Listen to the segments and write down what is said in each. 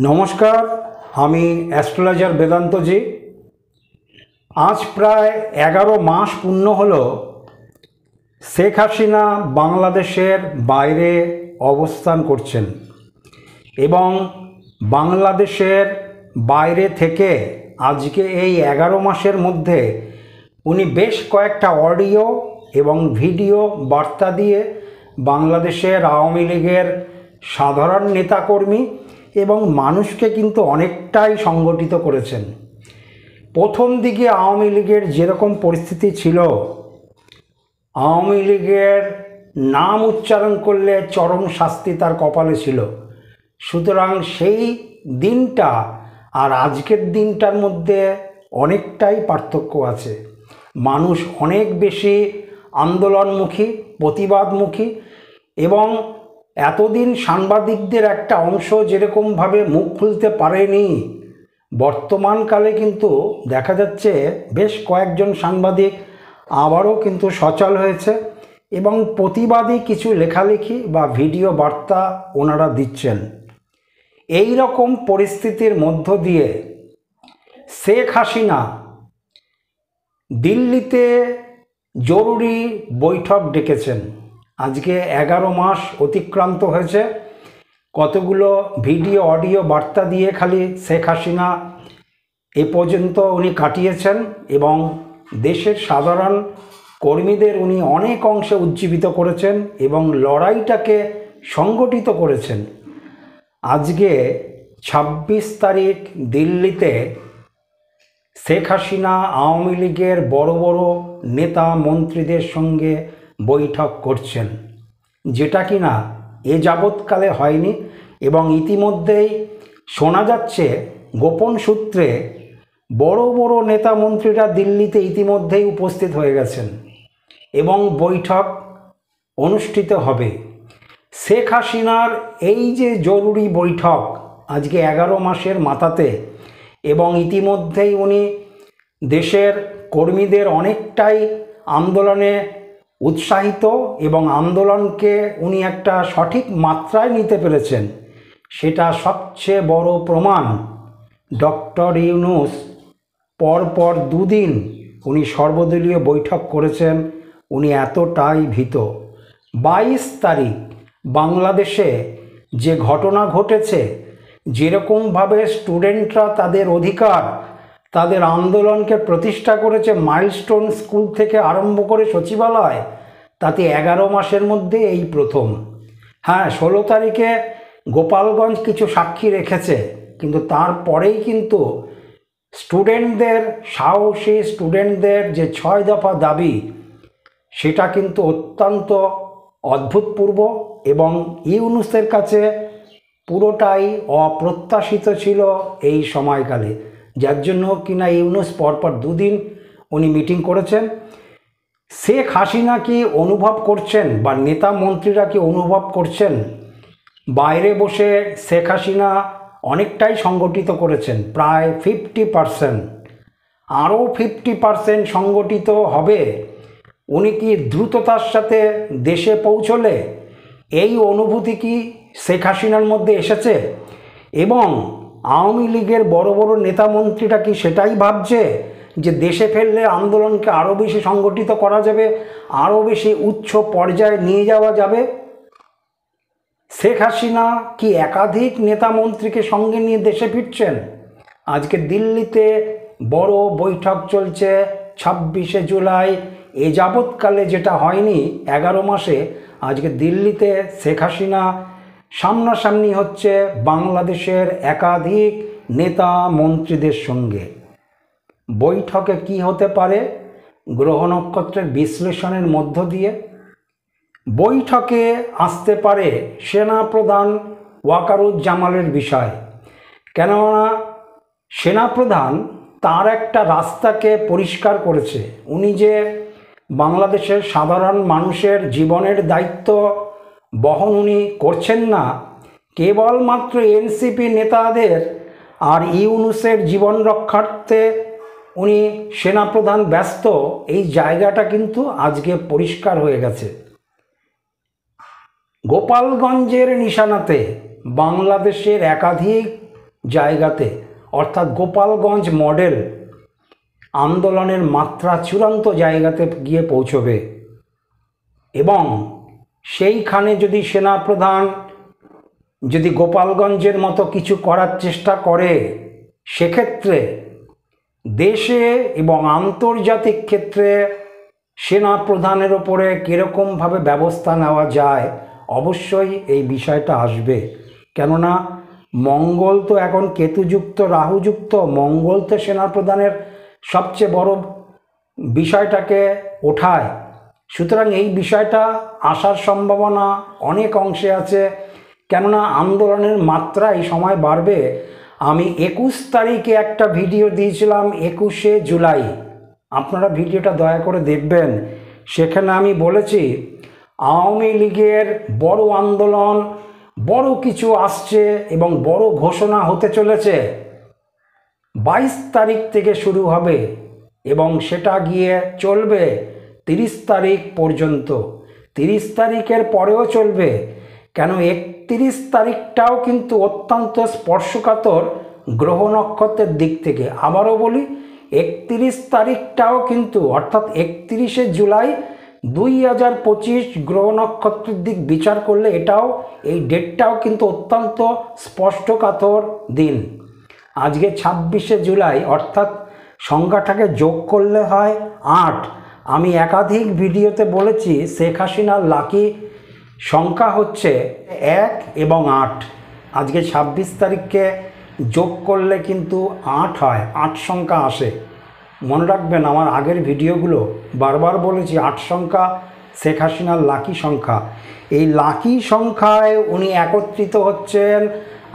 নমস্কার, আমি অ্যাস্ট্রোলজার বেদান্তজি। আজ প্রায় 11 মাস পূর্ণ হলো শেখ হাসিনা বাংলাদেশের বাইরে অবস্থান করছেন এবং বাংলাদেশের বাইরে থেকে আজকে এই 11 মাসের মধ্যে উনি বেশ কয়েকটা অডিও এবং ভিডিও বার্তা দিয়ে বাংলাদেশের আওয়ামী লীগের সাধারণ নেতাকর্মী এবং মানুষকে কিন্তু অনেকটাই সংগঠিত করেছেন। প্রথম দিকে আওয়ামী লীগের যেরকম পরিস্থিতি ছিল, আওয়ামী লীগের নাম উচ্চারণ করলে চরম শাস্তি তার কপালে ছিল। সুতরাং সেই দিনটা আর আজকের দিনটার মধ্যে অনেকটাই পার্থক্য আছে। মানুষ অনেক বেশি আন্দোলনমুখী, প্রতিবাদমুখী এবং এতদিন সাংবাদিকদের একটা অংশ যেরকমভাবে মুখ খুলতে পারেনি, বর্তমানকালে কিন্তু দেখা যাচ্ছে বেশ কয়েকজন সাংবাদিক আবারও কিন্তু সচল হয়েছে এবং প্রতিবাদী কিছু লেখালেখি বা ভিডিও বার্তা ওনারা দিচ্ছেন। এই রকম পরিস্থিতির মধ্য দিয়ে শেখ হাসিনা দিল্লিতে জরুরি বৈঠক ডেকেছেন। আজকে 11 মাস অতিক্রান্ত হয়েছে। কতগুলো ভিডিও অডিও বার্তা দিয়ে খালি শেখ হাসিনা এ পর্যন্ত উনি কাটিয়েছেন এবং দেশের সাধারণ কর্মীদের উনি অনেক অংশে উজ্জীবিত করেছেন এবং লড়াইটাকে সংগঠিত করেছেন। আজকে 26 তারিখ দিল্লিতে শেখ হাসিনা আওয়ামী লীগের বড় বড় নেতা মন্ত্রীদের সঙ্গে বৈঠক করছেন, যেটা কিনা এ যাবৎকালে হয়নি এবং ইতিমধ্যেই শোনা যাচ্ছে গোপন সূত্রে বড় বড় নেতা মন্ত্রীরা দিল্লিতে ইতিমধ্যেই উপস্থিত হয়ে গেছেন এবং বৈঠক অনুষ্ঠিত হবে। শেখ হাসিনার এই যে জরুরি বৈঠক আজকে 11 মাসের মাথাতে এবং ইতিমধ্যেই উনি দেশের কর্মীদের অনেকটাই আন্দোলনে উৎসাহিত এবং আন্দোলনকে উনি একটা সঠিক মাত্রায় নিতে পেরেছেন, সেটা সবচেয়ে বড় প্রমাণ। ডক্টর ইউনূস পরপর 2 দিন উনি সর্বদলীয় বৈঠক করেছেন। উনি এতটাই ভীত। 22 তারিখ বাংলাদেশে যে ঘটনা ঘটেছে, যেরকমভাবে স্টুডেন্টরা তাদের অধিকার, তাদের আন্দোলনকে প্রতিষ্ঠা করেছে, মাইলস্টোন স্কুল থেকে আরম্ভ করে সচিবালয়, তাতে 11 মাসের মধ্যে এই প্রথম। হ্যাঁ, 16 তারিখে গোপালগঞ্জ কিছু সাক্ষী রেখেছে, কিন্তু তারপরেই কিন্তু স্টুডেন্টদের, সাহসী স্টুডেন্টদের যে 6 দফা দাবি, সেটা কিন্তু অত্যন্ত অভূতপূর্ব এবং ইউনূসের কাছে পুরোটাই অপ্রত্যাশিত ছিল এই সময়কালে, যার জন্য কিনা ইউনূস পরপর 2 দিন উনি মিটিং করেছেন। শেখ হাসিনা কি অনুভব করছেন বা নেতা মন্ত্রীরা কি অনুভব করছেন বাইরে বসে শেখ হাসিনা অনেকটাই সংগঠিত করেছেন, প্রায় 50%, আরও 50% সংগঠিত হবে। উনি কি দ্রুততার সাথে দেশে পৌঁছলে এই অনুভূতি কি শেখ হাসিনার মধ্যে এসেছে এবং আওয়ামী লীগের বড় বড় নেতা মন্ত্রীরা কি সেটাই ভাবছে যে দেশে ফেললে আন্দোলনকে আরও বেশি সংগঠিত করা যাবে, আরও বেশি উচ্চ পর্যায়ে নিয়ে যাওয়া যাবে? শেখ হাসিনা কি একাধিক নেতা মন্ত্রীকে সঙ্গে নিয়ে দেশে ফিরছেন? আজকে দিল্লিতে বড় বৈঠক চলছে 26শে জুলাই। এ যাবৎকালে যেটা হয়নি 11 মাসে, আজকে দিল্লিতে শেখ হাসিনা সামনাসামনি হচ্ছে বাংলাদেশের একাধিক নেতা মন্ত্রীদের সঙ্গে। বৈঠকে কি হতে পারে? গ্রহ নক্ষত্রের বিশ্লেষণের মধ্য দিয়ে বৈঠকে আসতে পারে সেনাপ্রধান ওয়াকারুজ্জামানের বিষয়। কেননা সেনাপ্রধান তার একটা রাস্তাকে পরিষ্কার করেছে। উনি যে বাংলাদেশের সাধারণ মানুষের জীবনের দায়িত্ব বহন উনি করছেন না, কেবলমাত্র এনসিপি নেতাদের আর ইউনূসের জীবন রক্ষার্থে উনি সেনাপ্রধান ব্যস্ত, এই জায়গাটা কিন্তু আজকে পরিষ্কার হয়ে গেছে। গোপালগঞ্জের নিশানাতে বাংলাদেশের একাধিক জায়গাতে অর্থাৎ গোপালগঞ্জ মডেল আন্দোলনের মাত্রা চূড়ান্ত জায়গাতে গিয়ে পৌঁছবে। এবং সেইখানে যদি সেনাপ্রধান যদি গোপালগঞ্জের মতো কিছু করার চেষ্টা করে, সেক্ষেত্রে দেশে এবং আন্তর্জাতিক ক্ষেত্রে সেনাপ্রধানের ওপরে কীরকমভাবে ব্যবস্থা নেওয়া যায়, অবশ্যই এই বিষয়টা আসবে। কেননা মঙ্গল তো এখন কেতুযুক্ত, রাহুযুক্ত, মঙ্গল তো সেনাপ্রধানের সবচেয়ে বড় বিষয়টাকে ওঠায়। সুতরাং এই বিষয়টা আসার সম্ভাবনা অনেক অংশে আছে। কেননা আন্দোলনের মাত্রা এই সময় বাড়বে। আমি 21 তারিখে একটা ভিডিও দিয়েছিলাম, 21শে জুলাই, আপনারা ভিডিওটা দয়া করে দেখবেন। সেখানে আমি বলেছি আওয়ামী লীগের বড় আন্দোলন, বড় কিছু আসছে এবং বড় ঘোষণা হতে চলেছে। 22 তারিখ থেকে শুরু হবে এবং সেটা গিয়ে চলবে 30 তারিখ পর্যন্ত। 30 তারিখের পরেও চলবে। কেন 31 তারিখটাও কিন্তু অত্যন্ত স্পর্শকাতর গ্রহ নক্ষত্রের দিক থেকে। আবারও বলি, 31 তারিখটাও কিন্তু অর্থাৎ 31শে জুলাই 2025 গ্রহ নক্ষত্রের দিক বিচার করলে এটাও, এই ডেটটাও কিন্তু অত্যন্ত স্পষ্টকাতর দিন। আজকে 26শে জুলাই, অর্থাৎ সংখ্যাটাকে যোগ করলে হয় 8। আমি একাধিক ভিডিওতে বলেছি শেখ হাসিনার লাকি সংখ্যা হচ্ছে 1 এবং 8। আজকে 26 তারিখকে যোগ করলে কিন্তু 8 হয়, 8 সংখ্যা আসে। মনে রাখবেন, আমার আগের ভিডিওগুলো বারবার বলেছি 8 সংখ্যা শেখ হাসিনার লাকি সংখ্যা। এই লাকি সংখ্যায় উনি একত্রিত হচ্ছেন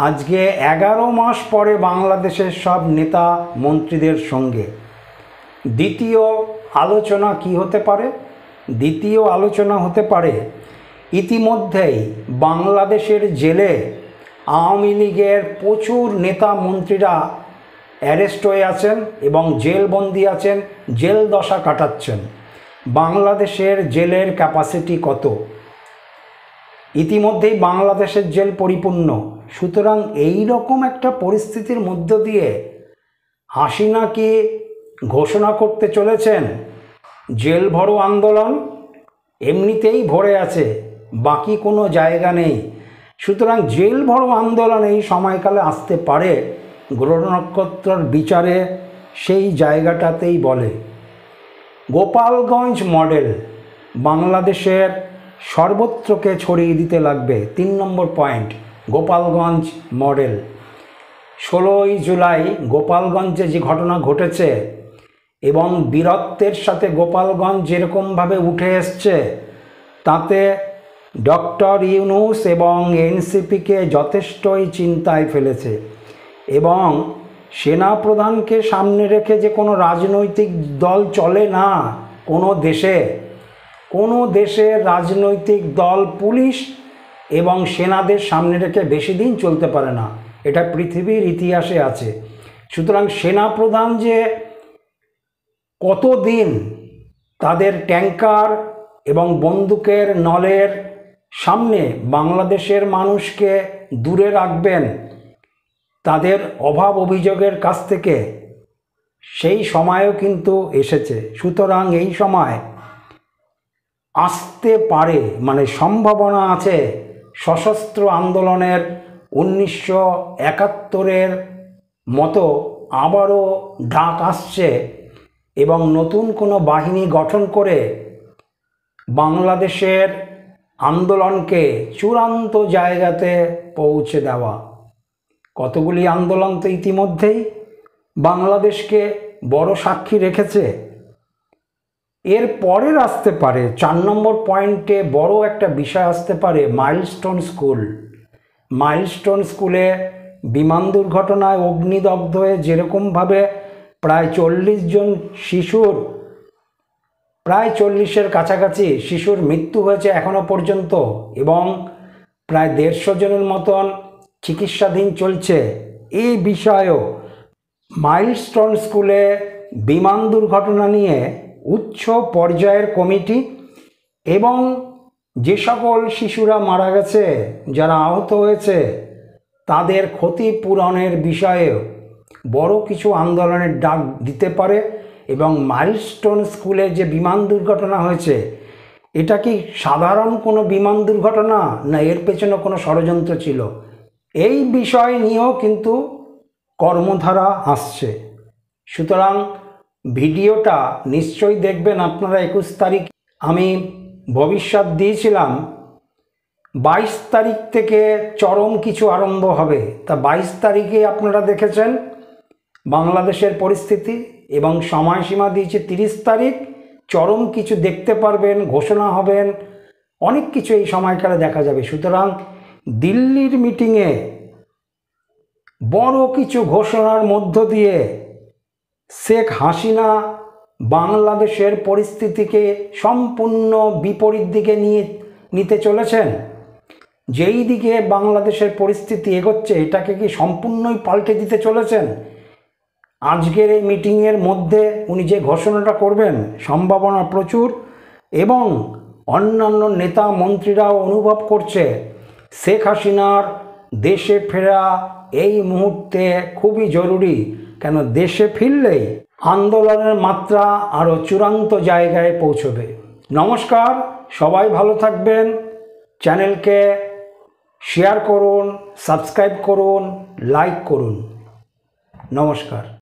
আজকে 11 মাস পরে বাংলাদেশের সব নেতা মন্ত্রীদের সঙ্গে। দ্বিতীয় আলোচনা কি হতে পারে? দ্বিতীয় আলোচনা হতে পারে ইতিমধ্যেই বাংলাদেশের জেলে আওয়ামী লীগের প্রচুর নেতা মন্ত্রীরা অ্যারেস্ট হয়ে আছেন এবং জেলবন্দি আছেন, জেল দশা কাটাচ্ছেন। বাংলাদেশের জেলের ক্যাপাসিটি কত? ইতিমধ্যেই বাংলাদেশের জেল পরিপূর্ণ। সুতরাং এই রকম একটা পরিস্থিতির মধ্য দিয়ে হাসিনা কি ঘোষণা করতে চলেছেন জেল ভরো আন্দোলন? এমনিতেই ভরে আছে, বাকি কোনো জায়গা নেই। সুতরাং জেল ভরো আন্দোলন এই সময়কালে আসতে পারে। গ্রহ নক্ষত্রের বিচারে সেই জায়গাটাতেই বলে গোপালগঞ্জ মডেল বাংলাদেশের সর্বত্রকে ছড়িয়ে দিতে লাগবে। 3 নম্বর পয়েন্ট, গোপালগঞ্জ মডেল। 16ই জুলাই গোপালগঞ্জে যে ঘটনা ঘটেছে এবং বীরত্বের সাথে গোপালগঞ্জ যেরকমভাবে উঠে এসছে, তাতে ডক্টর ইউনূস এবং এনসিপিকে যথেষ্টই চিন্তায় ফেলেছে। এবং সেনাপ্রধানকে সামনে রেখে যে কোনো রাজনৈতিক দল চলে না কোনো দেশে। কোনো দেশের রাজনৈতিক দল পুলিশ এবং সেনাদের সামনে রেখে বেশি দিন চলতে পারে না, এটা পৃথিবীর ইতিহাসে আছে। সুতরাং সেনাপ্রধান যে কতদিন তাদের ট্যাঙ্কার এবং বন্দুকের নলের সামনে বাংলাদেশের মানুষকে দূরে রাখবেন তাদের অভাব অভিযোগের কাছ থেকে, সেই সময়ও কিন্তু এসেছে। সুতরাং এই সময় আসতে পারে, মানে সম্ভাবনা আছে সশস্ত্র আন্দোলনের 1971-এর মতো আবারও ডাক আসছে এবং নতুন কোনো বাহিনী গঠন করে বাংলাদেশের আন্দোলনকে চূড়ান্ত জায়গাতে পৌঁছে দেওয়া। কতগুলি আন্দোলন তো ইতিমধ্যেই বাংলাদেশকে বড় সাক্ষী রেখেছে। এর পরের আসতে পারে 4 নম্বর পয়েন্টে বড় একটা বিষয় আসতে পারে মাইলস্টোন স্কুল। মাইলস্টোন স্কুলে বিমান দুর্ঘটনায় অগ্নিদগ্ধ হয়ে যেরকমভাবে প্রায় 40 জন শিশুর, প্রায় 40-এর কাছাকাছি শিশুর মৃত্যু হয়েছে এখনো পর্যন্ত এবং প্রায় 150 জনের মতন চিকিৎসাধীন চলছে। এই বিষয়েও মাইলস্টোন স্কুলে বিমান দুর্ঘটনা নিয়ে উচ্চ পর্যায়ের কমিটি এবং যে সকল শিশুরা মারা গেছে, যারা আহত হয়েছে, তাদের ক্ষতিপূরণের বিষয়েও বড় কিছু আন্দোলনের ডাক দিতে পারে। এবং মাইলস্টোন স্কুলে যে বিমান দুর্ঘটনা হয়েছে, এটা কি সাধারণ কোনো বিমান দুর্ঘটনা, না এর পেছনে কোনো ষড়যন্ত্র ছিল? এই বিষয় নিয়েও কিন্তু কর্মধারা আসছে। সুতরাং ভিডিওটা নিশ্চয়ই দেখবেন আপনারা। 21 তারিখ আমি ভবিষ্যৎ দিয়েছিলাম 22 তারিখ থেকে চরম কিছু আরম্ভ হবে। তা 22 তারিখে আপনারা দেখেছেন বাংলাদেশের পরিস্থিতি, এবং সময়সীমা দিয়েছে 30 তারিখ। চরম কিছু দেখতে পারবেন, ঘোষণা হবেন, অনেক কিছু এই সময়কালে দেখা যাবে। সুতরাং দিল্লির মিটিংয়ে বড় কিছু ঘোষণার মধ্য দিয়ে শেখ হাসিনা বাংলাদেশের পরিস্থিতিকে সম্পূর্ণ বিপরীত দিকে নিতে চলেছেন। যেই দিকে বাংলাদেশের পরিস্থিতি এগোচ্ছে, এটাকে কি সম্পূর্ণই পাল্টে দিতে চলেছেন? আজকের এই মিটিংয়ের মধ্যে উনি যে ঘোষণাটা করবেন, সম্ভাবনা প্রচুর। এবং অন্যান্য নেতা মন্ত্রীরাও অনুভব করছে শেখ হাসিনার দেশে ফেরা এই মুহূর্তে খুবই জরুরি। কেন, দেশে ফিরলেই আন্দোলনের মাত্রা আরও চূড়ান্ত জায়গায় পৌঁছবে। নমস্কার, সবাই ভালো থাকবেন। চ্যানেলকে শেয়ার করুন, সাবস্ক্রাইব করুন, লাইক করুন। নমস্কার।